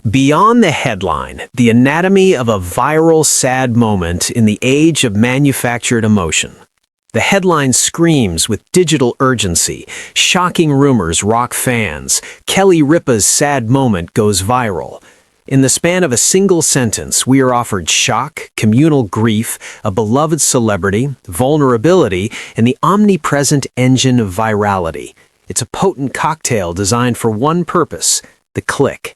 Beyond the headline, the anatomy of a viral sad moment in the age of manufactured emotion. The headline screams with digital urgency. Shocking rumors rock fans. Kelly Ripa's sad moment goes viral. In the span of a single sentence, we are offered shock, communal grief, a beloved celebrity, vulnerability, and the omnipresent engine of virality. It's a potent cocktail designed for one purpose: the click.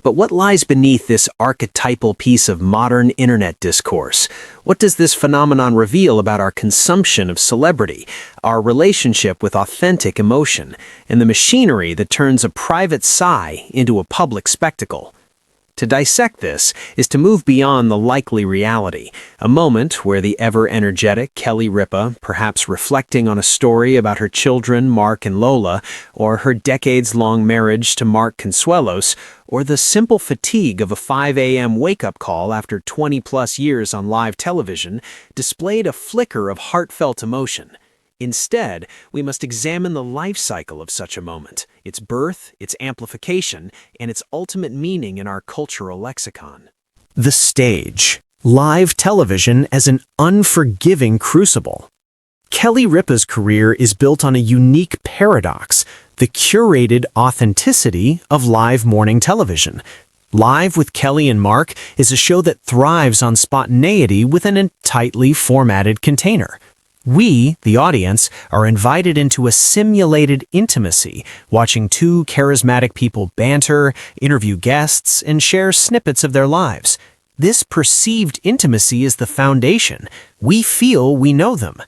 But what lies beneath this archetypal piece of modern internet discourse? What does this phenomenon reveal about our consumption of celebrity, our relationship with authentic emotion, and the machinery that turns a private sigh into a public spectacle? To dissect this is to move beyond the likely reality, a moment where the ever-energetic Kelly Ripa, perhaps reflecting on a story about her children Mark and Lola, or her decades-long marriage to Mark Consuelos, or the simple fatigue of a 5 a.m. wake-up call after 20-plus years on live television, displayed a flicker of heartfelt emotion. Instead, we must examine the life cycle of such a moment, its birth, its amplification, and its ultimate meaning in our cultural lexicon. The stage. Live television as an unforgiving crucible. Kelly Ripa's career is built on a unique paradox, the curated authenticity of live morning television. Live with Kelly and Mark is a show that thrives on spontaneity within a tightly formatted container. We, the audience, are invited into a simulated intimacy, watching two charismatic people banter, interview guests, and share snippets of their lives. This perceived intimacy is the foundation. We feel we know them.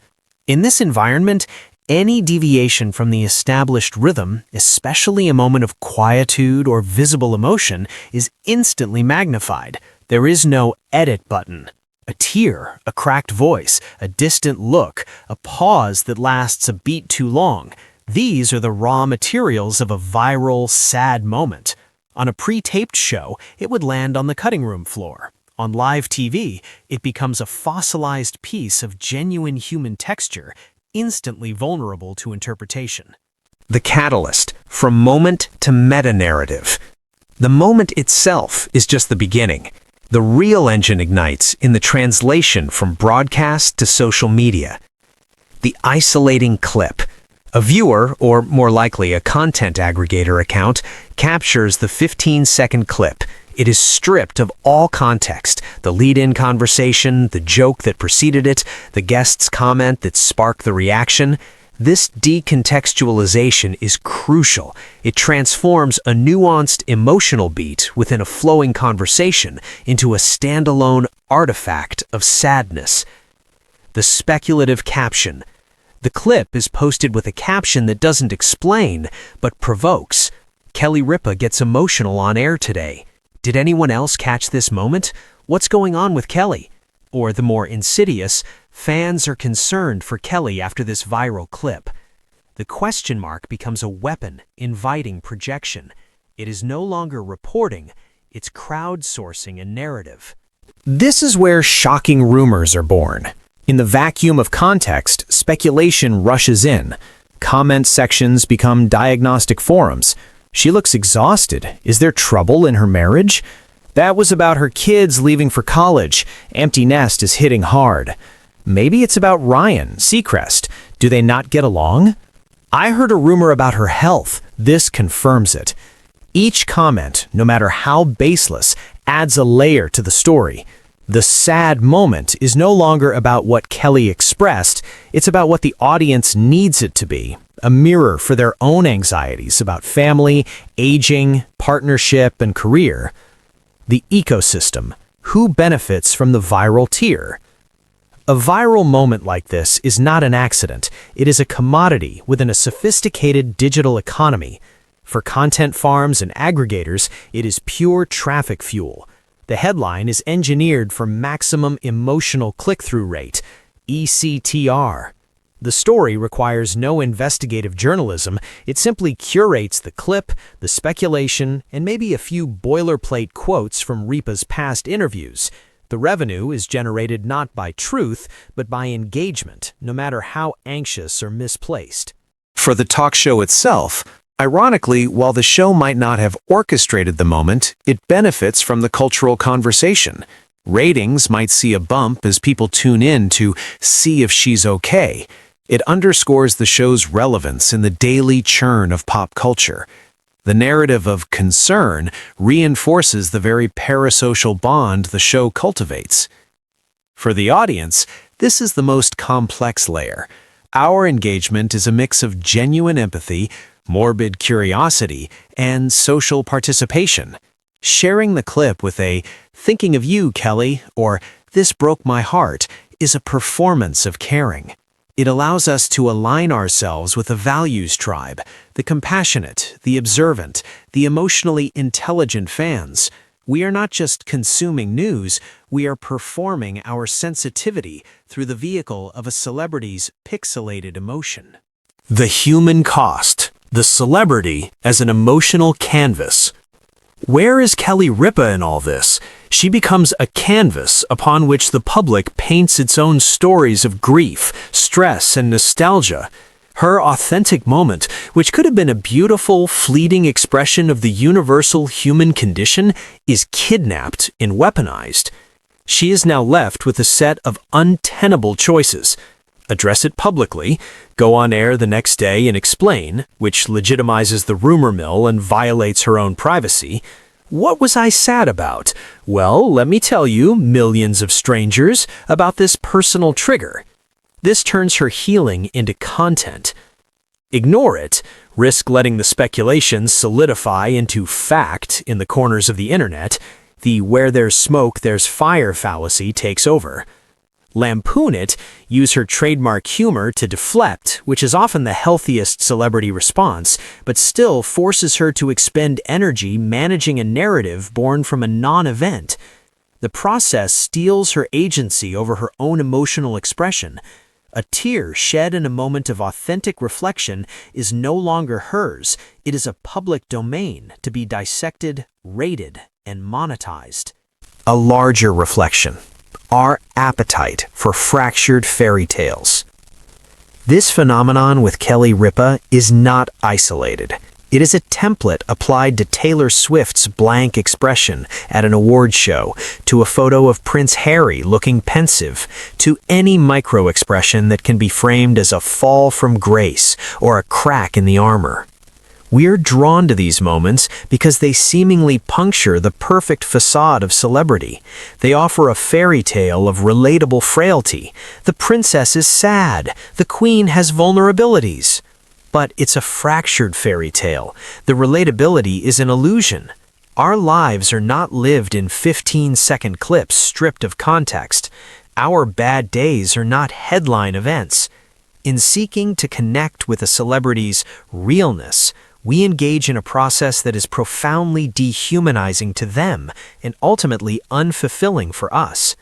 In this environment, any deviation from the established rhythm, especially a moment of quietude or visible emotion, is instantly magnified. There is no edit button. A tear, a cracked voice, a distant look, a pause that lasts a beat too long. These are the raw materials of a viral, sad moment. On a pre-taped show, it would land on the cutting room floor. On live TV, it becomes a fossilized piece of genuine human texture, instantly vulnerable to interpretation. The catalyst, from moment to meta-narrative. The moment itself is just the beginning. The real engine ignites in the translation from broadcast to social media. The isolating clip. A viewer, or more likely a content aggregator account, captures the 15-second clip. It is stripped of all context: the lead-in conversation, the joke that preceded it, the guest's comment that sparked the reaction. This decontextualization is crucial. It transforms a nuanced emotional beat within a flowing conversation into a standalone artifact of sadness. The speculative caption. The clip is posted with a caption that doesn't explain, but provokes. Kelly Ripa gets emotional on air today. Did anyone else catch this moment? What's going on with Kelly? Or the more insidious, fans are concerned for Kelly after this viral clip. The question mark becomes a weapon, inviting projection. It is no longer reporting, it's crowdsourcing a narrative. This is where shocking rumors are born. In the vacuum of context, speculation rushes in. Comment sections become diagnostic forums. She looks exhausted. Is there trouble in her marriage? That was about her kids leaving for college. Empty nest is hitting hard. Maybe it's about Ryan Seacrest. Do they not get along? I heard a rumor about her health. This confirms it. Each comment, no matter how baseless, adds a layer to the story. The sad moment is no longer about what Kelly expressed. It's about what the audience needs it to be. A mirror for their own anxieties about family, aging, partnership, and career. The ecosystem. Who benefits from the viral tier? A viral moment like this is not an accident. It is a commodity within a sophisticated digital economy. For content farms and aggregators, it is pure traffic fuel. The headline is engineered for maximum emotional click-through rate, ECTR. The story requires no investigative journalism. It simply curates the clip, the speculation, and maybe a few boilerplate quotes from Ripa's past interviews. The revenue is generated not by truth, but by engagement, no matter how anxious or misplaced. For the talk show itself, Ironically, while the show might not have orchestrated the moment, it benefits from the cultural conversation. Ratings might see a bump as people tune in to see if she's okay. It underscores the show's relevance in the daily churn of pop culture. The narrative of concern reinforces the very parasocial bond the show cultivates. For the audience, this is the most complex layer. Our engagement is a mix of genuine empathy, morbid curiosity, and social participation. Sharing the clip with a "thinking of you, Kelly," or "this broke my heart" is a performance of caring. It allows us to align ourselves with a values tribe, the compassionate, the observant, the emotionally intelligent fans. We are not just consuming news, we are performing our sensitivity through the vehicle of a celebrity's pixelated emotion. The human cost, the celebrity as an emotional canvas. Where is Kelly Ripa in all this? She becomes a canvas upon which the public paints its own stories of grief, stress, and nostalgia. Her authentic moment, which could have been a beautiful, fleeting expression of the universal human condition, is kidnapped and weaponized. She is now left with a set of untenable choices. Address it publicly, go on air the next day and explain, which legitimizes the rumor mill and violates her own privacy. What was I sad about? Well, let me tell you, millions of strangers, about this personal trigger. This turns her healing into content. Ignore it, risk letting the speculation solidify into fact in the corners of the internet. The "where there's smoke, there's fire" fallacy takes over. Lampoon it, use her trademark humor to deflect, which is often the healthiest celebrity response, but still forces her to expend energy managing a narrative born from a non-event. The process steals her agency over her own emotional expression. A tear shed in a moment of authentic reflection is no longer hers. It is a public domain to be dissected, rated, and monetized. A larger reflection. Our appetite for fractured fairy tales. This phenomenon with Kelly Ripa is not isolated. It is a template applied to Taylor Swift's blank expression at an award show, to a photo of Prince Harry looking pensive, to any micro-expression that can be framed as a fall from grace or a crack in the armor. We're drawn to these moments because they seemingly puncture the perfect facade of celebrity. They offer a fairy tale of relatable frailty. The princess is sad. The queen has vulnerabilities. But it's a fractured fairy tale. The relatability is an illusion. Our lives are not lived in 15-second clips stripped of context. Our bad days are not headline events. In seeking to connect with a celebrity's realness, we engage in a process that is profoundly dehumanizing to them and ultimately unfulfilling for us.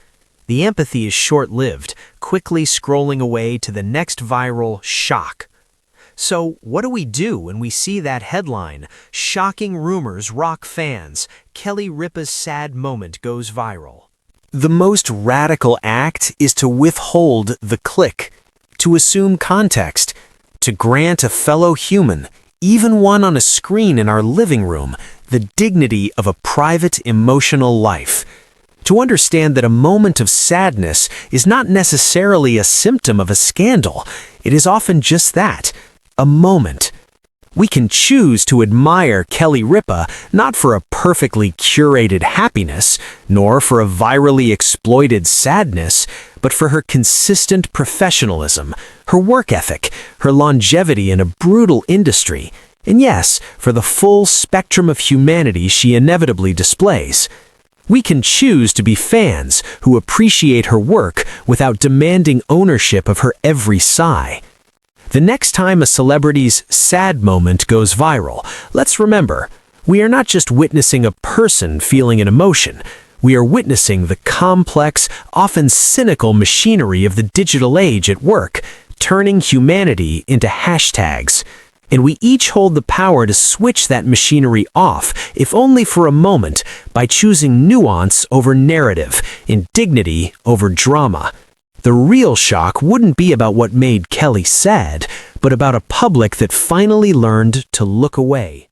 The empathy is short-lived, quickly scrolling away to the next viral shock. So what do we do when we see that headline, "Shocking rumors rock fans, Kelly Ripa's sad moment goes viral"? The most radical act is to withhold the click, to assume context, to grant a fellow human, even one on a screen in our living room, the dignity of a private emotional life. To understand that a moment of sadness is not necessarily a symptom of a scandal. It is often just that, a moment. We can choose to admire Kelly Ripa not for a perfectly curated happiness, nor for a virally exploited sadness, but for her consistent professionalism, her work ethic, her longevity in a brutal industry, and yes, for the full spectrum of humanity she inevitably displays. We can choose to be fans who appreciate her work without demanding ownership of her every sigh. The next time a celebrity's sad moment goes viral, let's remember, we are not just witnessing a person feeling an emotion. We are witnessing the complex, often cynical machinery of the digital age at work, turning humanity into hashtags. And we each hold the power to switch that machinery off, if only for a moment, by choosing nuance over narrative, and dignity over drama. The real shock wouldn't be about what made Kelly sad, but about a public that finally learned to look away.